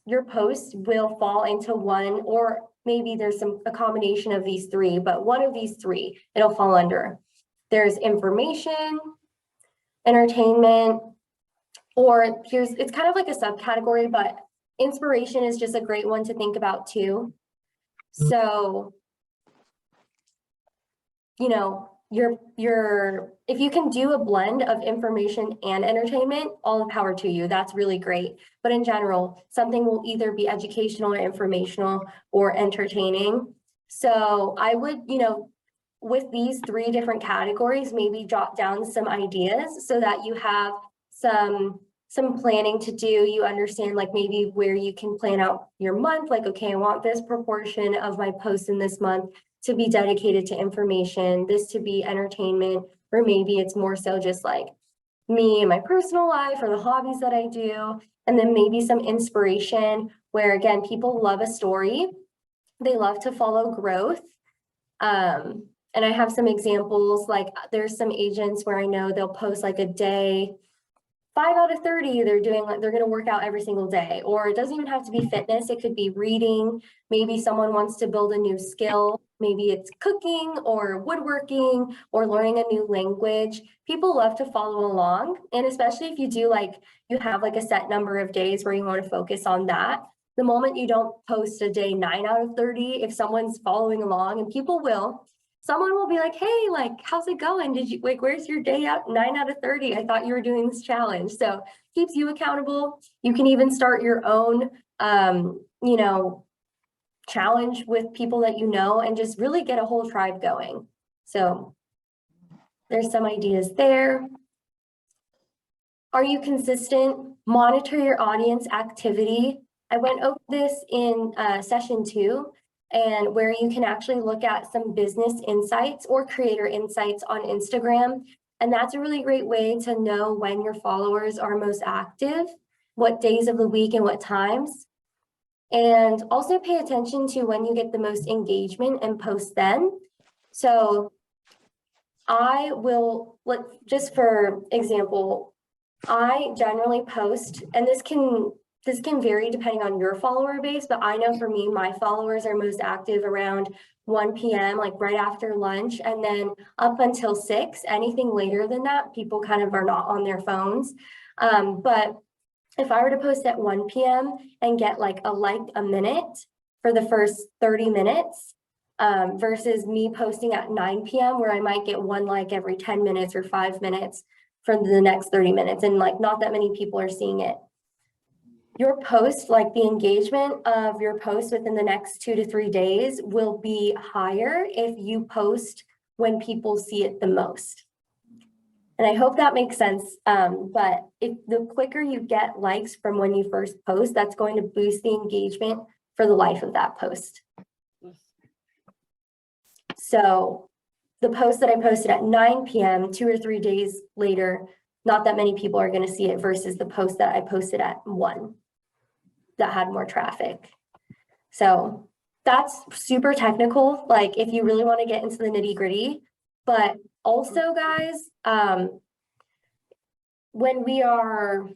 Speaker 1: your post will fall into one, or maybe there's a combination of these three, but one of these three it'll fall under. There's information, entertainment, or it's kind of like a subcategory, but inspiration is just a great one to think about too. So, if you can do a blend of information and entertainment, all the power to you. That's really great. But in general, something will either be educational or informational or entertaining. So I would, with these three different categories, maybe jot down some ideas so that you have some planning to do. You understand like maybe where you can plan out your month, like, okay, I want this proportion of my posts in this month to be dedicated to information, this to be entertainment, or maybe it's more so just like me and my personal life or the hobbies that I do. And then maybe some inspiration where, again, people love a story. They love to follow growth. And I have some examples, like there's some agents where I know they'll post like a day 5 out of 30, they're doing like, they're going to work out every single day. Or it doesn't even have to be fitness. It could be reading. Maybe someone wants to build a new skill. Maybe it's cooking or woodworking or learning a new language. People love to follow along. And especially if you do like, you have like a set number of days where you want to focus on that. The moment you don't post a day 9 out of 30, if someone's following along, and people will, someone will be like, hey, like, how's it going? Did you like, where's your day out 9 out of 30? I thought you were doing this challenge. So keeps you accountable. You can even start your own, you know, challenge with people that you know and just really get a whole tribe going. So there's some ideas there. Are you consistent? Monitor your audience activity. I went over this in session 2, and where you can actually look at some business insights or creator insights on Instagram. And that's a really great way to know when your followers are most active, what days of the week and what times. And also pay attention to when you get the most engagement and post then. So I will, just for example, I generally post, and this can vary depending on your follower base, but I know for me, my followers are most active around 1 p.m., like right after lunch, and then up until 6. Anything later than that, people kind of are not on their phones. But if I were to post at 1 p.m. and get like a minute for the first 30 minutes, versus me posting at 9 p.m. where I might get 1 like every 10 minutes or 5 minutes for the next 30 minutes, and like not that many people are seeing it. Your post, like the engagement of your post within the next 2 to 3 days will be higher if you post when people see it the most. And I hope that makes sense. But if the quicker you get likes from when you first post, that's going to boost the engagement for the life of that post. So the post that I posted at 9 p.m., 2 or 3 days later, not that many people are going to see it versus the post that I posted at 1 that had more traffic. So that's super technical, like if you really want to get into the nitty gritty. But also, guys, when we are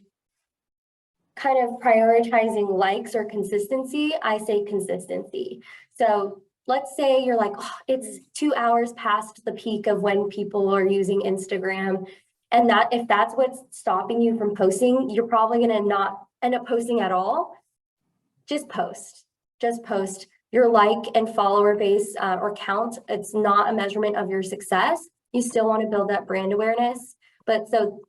Speaker 1: kind of prioritizing likes or consistency, I say consistency. So let's say you're like, oh, it's 2 hours past the peak of when people are using Instagram. And that if that's what's stopping you from posting, you're probably going to not end up posting at all. Just post. Just post. Your like and follower base or count, it's not a measurement of your success. You still want to build that brand awareness. But so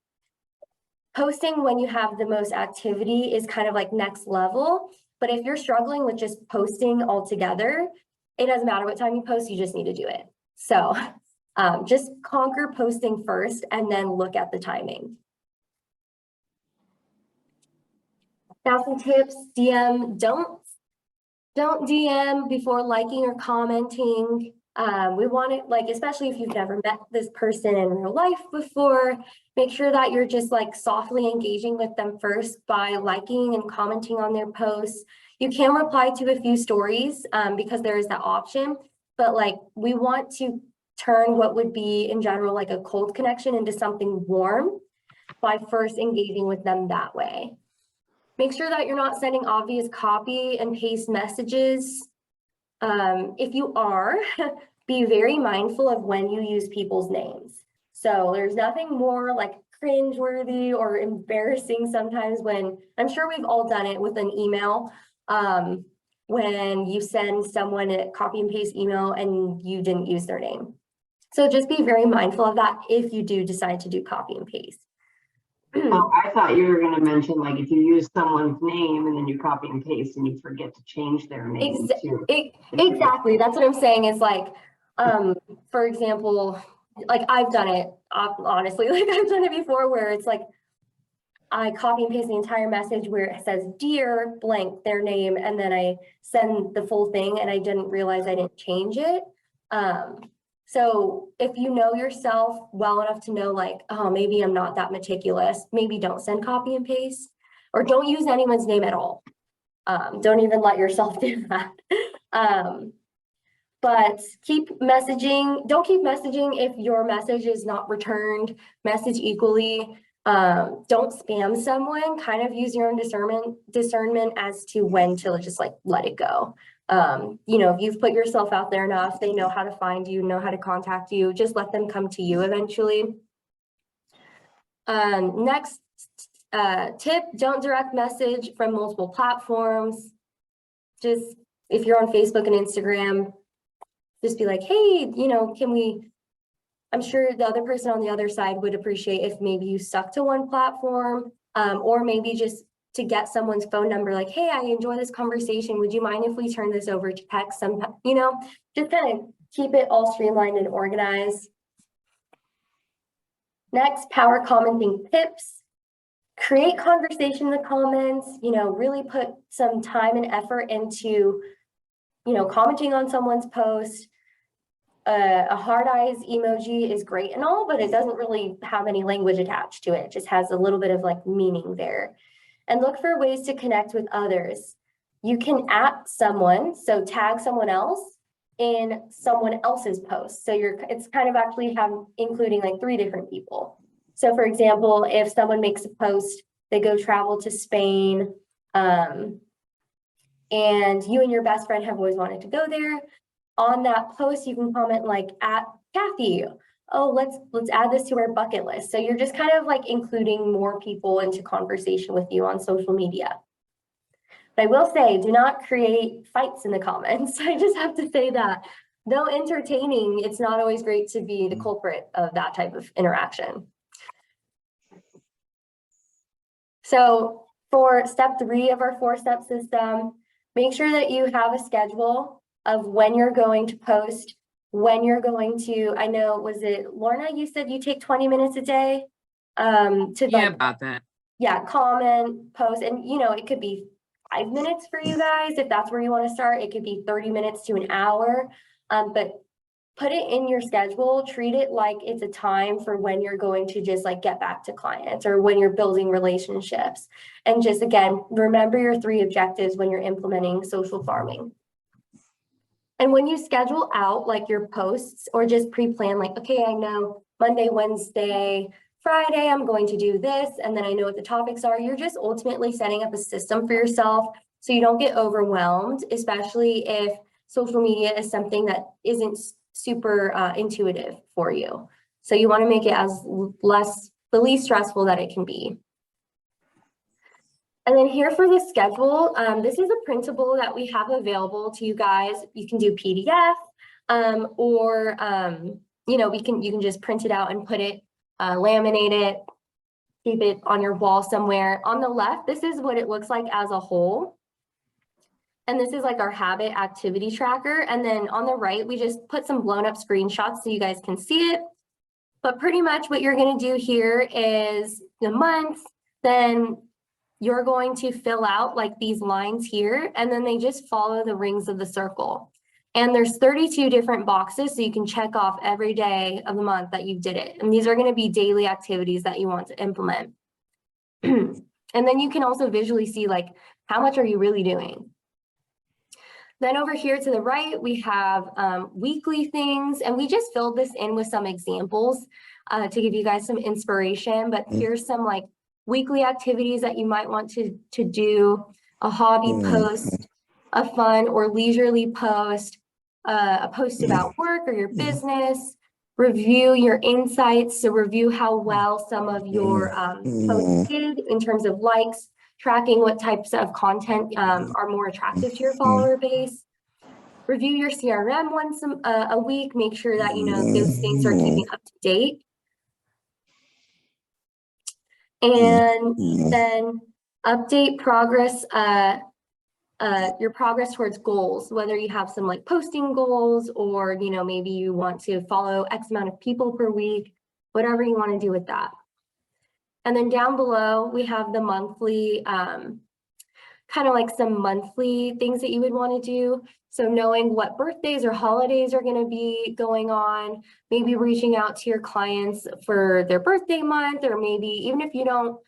Speaker 1: posting when you have the most activity is kind of like next level. But if you're struggling with just posting altogether, it doesn't matter what time you post, you just need to do it. So just conquer posting first and then look at the timing. Now some tips: DM, don't DM before liking or commenting. We want it, like, especially if you've never met this person in real life before, make sure that you're just like softly engaging with them first by liking and commenting on their posts. You can reply to a few stories because there is that option, but like we want to turn what would be in general like a cold connection into something warm by first engaging with them that way. Make sure that you're not sending obvious copy and paste messages. If you are, be very mindful of when you use people's names. So there's nothing more like cringeworthy or embarrassing sometimes when, I'm sure we've all done it with an email, when you send someone a copy and paste email and you didn't use their name. So just be very mindful of that if you do decide to do copy and paste.
Speaker 3: Oh, I thought you were going to mention, like, if you use someone's name and then you copy and paste and you forget to change their name too.
Speaker 1: Exactly. That's what I'm saying is like, for example, like I've done it, honestly, like I've done it before where it's like, I copy and paste the entire message where it says, dear blank, their name, and then I send the full thing and I didn't realize I didn't change it. So if you know yourself well enough to know like, oh, maybe I'm not that meticulous, maybe don't send copy and paste or don't use anyone's name at all. Don't even let yourself do that. But keep messaging. Don't keep messaging if your message is not returned. Message equally. Don't spam someone, kind of use your own discernment as to when to just like let it go. You know, if you've put yourself out there enough, they know how to find you, know how to contact you, just let them come to you eventually. Next tip, don't direct message from multiple platforms. Just if you're on Facebook and Instagram, just be like, hey, you know, I'm sure the other person on the other side would appreciate if maybe you stuck to one platform, or maybe just to get someone's phone number, like, hey, I enjoy this conversation. Would you mind if we turn this over to text sometime? You know, just kind of keep it all streamlined and organized. Next, power commenting tips. Create conversation in the comments, you know, really put some time and effort into, you know, commenting on someone's post. A heart eyes emoji is great and all, but it doesn't really have any language attached to it. It just has a little bit of like meaning there. And look for ways to connect with others. You can @ someone, so tag someone else in someone else's post. So it's kind of actually including like 3 different people. So for example, if someone makes a post, they go travel to Spain, and you and your best friend have always wanted to go there. On that post, you can comment like @Kathy, oh, let's add this to our bucket list. So you're just kind of like including more people into conversation with you on social media. But I will say, do not create fights in the comments. I just have to say that. Though entertaining, it's not always great to be the culprit of that type of interaction. So for step 3 of our 4-step system, make sure that you have a schedule of when you're going to post, when you're going to, I know, was it Lorna, you said you take 20 minutes a day to
Speaker 4: Yeah, about that.
Speaker 1: Yeah, comment, post, and you know, it could be 5 minutes for you guys if that's where you want to start. It could be 30 minutes to an hour, but put it in your schedule. Treat it like it's a time for when you're going to just like get back to clients or when you're building relationships. And just again, remember your 3 objectives when you're implementing social farming. And when you schedule out like your posts or just pre-plan, like, okay, I know Monday, Wednesday, Friday, I'm going to do this, and then I know what the topics are, you're just ultimately setting up a system for yourself so you don't get overwhelmed, especially if social media is something that isn't super intuitive for you. So you want to make it the least stressful that it can be. And then here for the schedule, this is a printable that we have available to you guys. You can do PDF, or you know, you can just print it out and put it, laminate it, keep it on your wall somewhere. On the left, this is what it looks like as a whole. And this is like our habit activity tracker. And then on the right, we just put some blown up screenshots so you guys can see it. But pretty much what you're going to do here is the month, then you're going to fill out like these lines here, and then they just follow the rings of the circle. And there's 32 different boxes, so you can check off every day of the month that you did it. And these are going to be daily activities that you want to implement. And then you can also visually see like, how much are you really doing? Then over here to the right, we have weekly things, and we just filled this in with some examples to give you guys some inspiration. But here's some like weekly activities that you might want to do: a hobby post, a fun or leisurely post, a post about work or your business, review your insights. So review how well some of your posts did in terms of likes, tracking what types of content are more attractive to your follower base. Review your CRM once a week. Make sure that, you know, those things are keeping up to date. And then update progress, your progress towards goals, whether you have some like posting goals, or, you know, maybe you want to follow X amount of people per week, whatever you want to do with that. And then down below, we have the monthly, kind of like some monthly things that you would want to do. So knowing what birthdays or holidays are going to be going on, maybe reaching out to your clients for their birthday month, or maybe even if you don't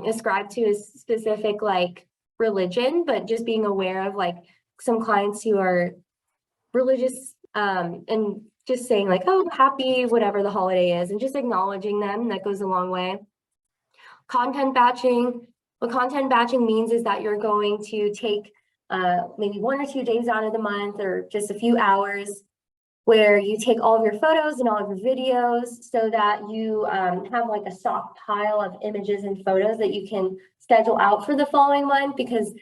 Speaker 1: ascribe to a specific like religion, but just being aware of like some clients who are religious, and just saying like, oh, happy whatever the holiday is, and just acknowledging them. That goes a long way. Content batching. What content batching means is that you're going to take maybe 1 or 2 days out of the month or just a few hours where you take all of your photos and all of your videos so that you have like a stockpile of images and photos that you can schedule out for the following month, because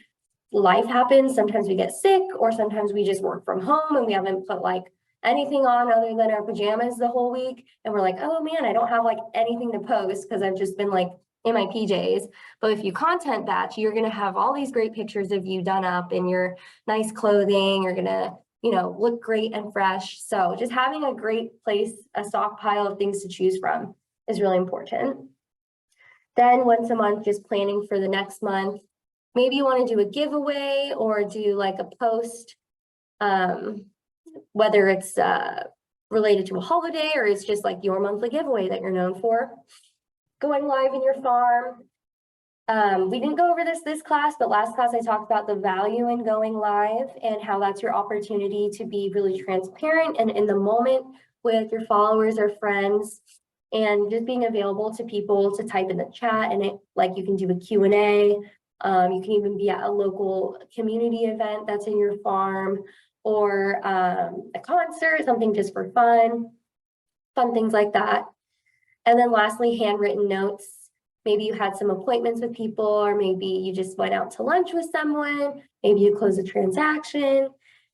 Speaker 1: life happens. Sometimes we get sick, or sometimes we just work from home and we haven't put like anything on other than our pajamas the whole week. And we're like, oh man, I don't have like anything to post because I've just been like in my PJs. But if you content batch, you're going to have all these great pictures of you done up in your nice clothing. You're going to, you know, look great and fresh. So just having a great place, a stockpile of things to choose from is really important. Then once a month, just planning for the next month. Maybe you want to do a giveaway or do like a post, whether it's related to a holiday or it's just like your monthly giveaway that you're known for. Going live in your farm. We didn't go over this class, but last class I talked about the value in going live and how that's your opportunity to be really transparent and in the moment with your followers or friends, and just being available to people to type in the chat, and it like you can do a Q&A. You can even be at a local community event that's in your farm, or a concert, something just for fun things like that. And then lastly, handwritten notes. Maybe you had some appointments with people, or maybe you just went out to lunch with someone. Maybe you closed a transaction,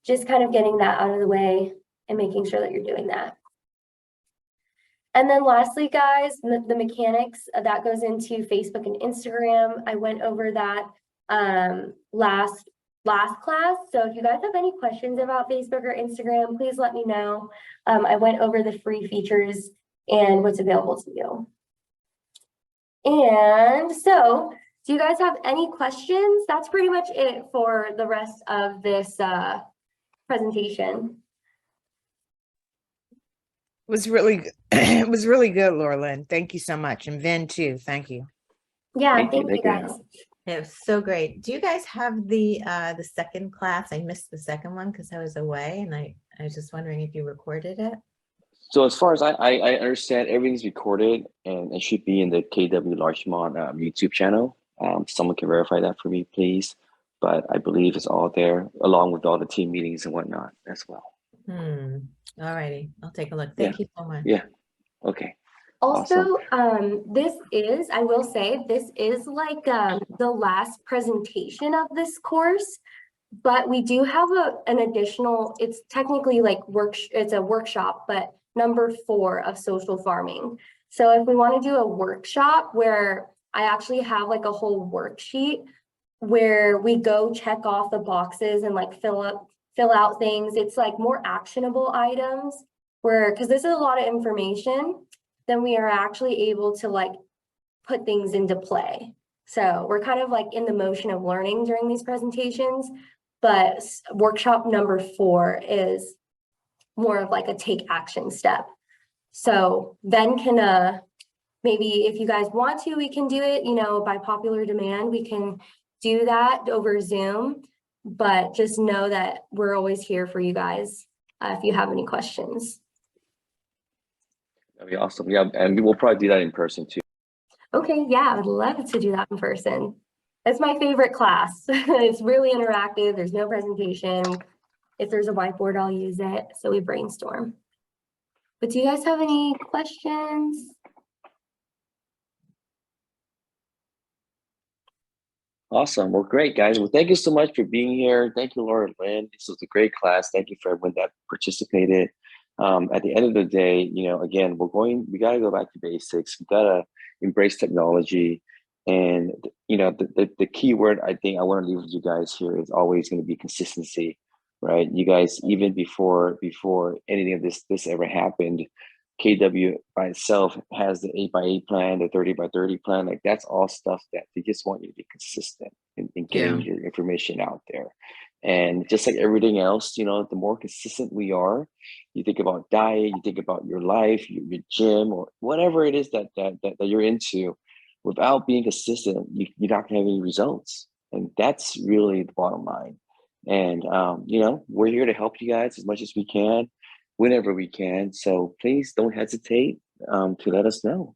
Speaker 1: just kind of getting that out of the way and making sure that you're doing that. And then lastly, guys, the mechanics that goes into Facebook and Instagram. I went over that last class. So if you guys have any questions about Facebook or Instagram, please let me know. I went over the free features and what's available to you. And so, do you guys have any questions? That's pretty much it for the rest of this presentation.
Speaker 2: It was really, it was really good, Laura Lynn. Thank you so much. And Vin too. Thank you.
Speaker 1: Yeah, thank you guys.
Speaker 6: It was so great. Do you guys have the second class? I missed the second one because I was away, and I was just wondering if you recorded it.
Speaker 5: So as far as I understand, everything's recorded and it should be in the KW Larchmont YouTube channel. Someone can verify that for me, please. But I believe it's all there, along with all the team meetings and whatnot as well.
Speaker 6: All righty, I'll take a look. Thank you so much.
Speaker 5: Yeah. Okay.
Speaker 1: Also, this is, I will say, this is like the last presentation of this course, but we do have an additional, it's technically like it's a workshop, but number 4 of social farming. So if we want to do a workshop where I actually have like a whole worksheet where we go check off the boxes and like fill out things, it's like more actionable items where, because this is a lot of information, then we are actually able to like put things into play. So we're kind of like in the motion of learning during these presentations, but workshop number 4 is more of like a take action step. So then can maybe if you guys want to, we can do it, you know, by popular demand, we can do that over Zoom, but just know that we're always here for you guys if you have any questions.
Speaker 5: That'd be awesome. Yeah, and we will probably do that in person too.
Speaker 1: Okay, yeah, I would love to do that in person. That's my favorite class. It's really interactive. There's no presentation. If there's a whiteboard, I'll use it. So we brainstorm. But do you guys have any questions?
Speaker 5: Awesome. Well, great, guys. Well, thank you so much for being here. Thank you, Laura Lynn. This was a great class. Thank you for everyone that participated. At the end of the day, you know, again, we got to go back to basics. We got to embrace technology. And, you know, the key word I think I want to leave with you guys here is always going to be consistency, right? You guys, even before anything of this ever happened, KW by itself has the 8x8 plan, the 30x30 plan. Like that's all stuff that they just want you to be consistent in getting your information out there. And just like everything else, you know, the more consistent we are, you think about diet, you think about your life, your gym, or whatever it is that you're into, without being consistent, you're not gonna have any results. And that's really the bottom line. And, you know, we're here to help you guys as much as we can, whenever we can. So please don't hesitate to let us know.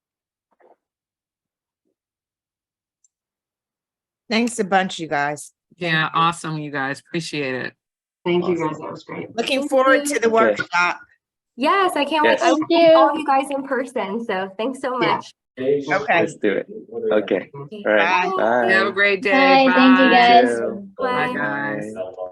Speaker 2: Thanks a bunch, you guys.
Speaker 4: Yeah, awesome, you guys. Appreciate it.
Speaker 3: Thank you guys, that was great.
Speaker 2: Looking
Speaker 1: Thank
Speaker 2: forward
Speaker 1: you.
Speaker 2: to the
Speaker 5: Okay.
Speaker 2: workshop.
Speaker 1: Yes, I can't wait.
Speaker 5: Yes.
Speaker 1: I will
Speaker 7: Thank
Speaker 1: meet
Speaker 7: you.
Speaker 1: all you guys in person. So thanks so
Speaker 3: Yeah.
Speaker 1: much.
Speaker 2: Okay.
Speaker 5: Let's do it. Okay. All right.
Speaker 2: Bye.
Speaker 5: Bye.
Speaker 4: Have a great day.
Speaker 7: Bye, thank you,
Speaker 4: Bye.
Speaker 7: guys.
Speaker 5: You.
Speaker 1: Bye.
Speaker 4: Bye, guys.
Speaker 5: Bye.